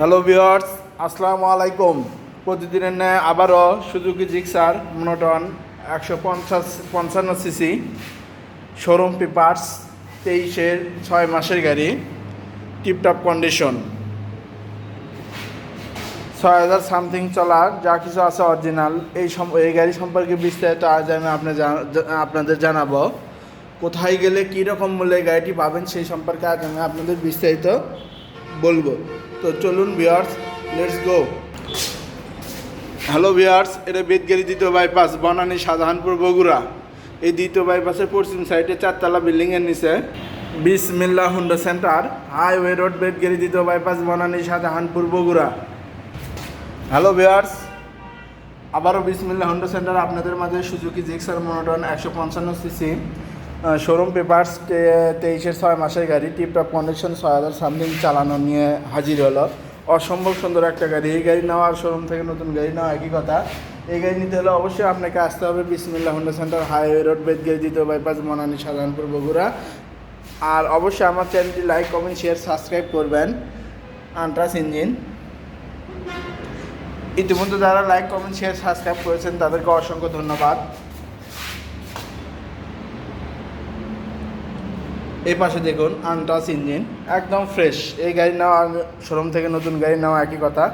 Hello viewers, আসসালামু আলাইকুম। প্রতিদিনের ন্যায় আবারও Suzuki Gixxer monotone 155 CC showroom papers 23-6 মাসের গাড়ি, টিপটপ কন্ডিশন, 6000 সামথিং চলার, যা কিছু আছে অরিজিনাল। এই গাড়ি সম্পর্কে বিস্তারিত আজ আমি আপনাদের জানাবো। কোথায় গেলে কী রকম মূল্যে গাড়িটি পাবেন সেই সম্পর্কে আজ আমি আপনাদের বিস্তারিত বলবো। তো চলুন viewers, let's go. Hello viewers, এটা বেদগাড়ি দ্বিতীয় বাইপাস, বনানী, শাহজাহানপুর, বগুড়া। এই দ্বিতীয় বাইপাসের পশ্চিম সাইডে 4তলা বিল্ডিংয়ের নিচে বিসমিল্লাহ হুন্ডা সেন্টার, হাইওয়ে রোড, বেদগাড়ি দ্বিতীয় bypass, Banani, Shahjahanpur, Bogura. Hello viewers, আবারও বিসমিল্লাহ হুন্ডা সেন্টার আপনাদের মাঝে Suzuki Gixxer monotone 155 CC showroom papers 23-6 মাসের গাড়ি, টিপটপ কন্ডিশন, 6000 সামথিং চালানো নিয়ে হাজির হলো। অসম্ভব সুন্দর একটা গাড়ি। এই গাড়ি নেওয়া আর শোরুম থেকে নতুন গাড়ি নেওয়া একই কথা। এই গাড়ি নিতে হলে অবশ্যই আপনাকে আসতে হবে বিসমিল্লাহ হুন্ডা সেন্টার, হাইওয়ে রোড, বেদগাড়ি দ্বিতীয় বাইপাস, বনানী, শাহজাহানপুর, বগুড়া। আর অবশ্যই আমার চ্যানেলটি লাইক, কমেন্ট, শেয়ার, সাবস্ক্রাইব করবেন। আন্ট্রাস ইঞ্জিন। ইতিমধ্যে যারা লাইক, কমেন্ট, শেয়ার, সাবস্ক্রাইব করেছেন তাদেরকে অসংখ্য ধন্যবাদ। এই পাশে দেখুন আনটাচ ইঞ্জিন, একদম ফ্রেশ। এই গাড়ি নেওয়া শোরুম থেকে নতুন গাড়ি নেওয়া একই কথা।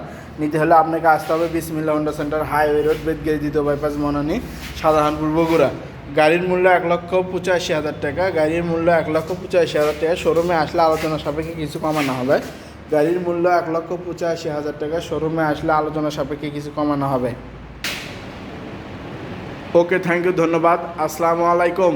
নিতে হলে আপনাকে আসতে হবে বিসমিল্লাহ হুন্ডা সেন্টার, হাইওয়ে রোড, বেদগাড়ি দ্বিতীয় বাইপাস, বনানী, শাহজাহানপুর, বগুড়া। গাড়ির মূল্য 1,85,000 টাকা। গাড়ির মূল্য 1,85,000 টাকা। শোরুমে আসলে আলোচনা সাপেক্ষে কিছু কমানো হবে। গাড়ির মূল্য 1,85,000 টাকা। শোরুমে আসলে আলোচনা সাপেক্ষে কিছু কমানো হবে। ওকে, থ্যাংক ইউ, ধন্যবাদ। আসসালামু আলাইকুম।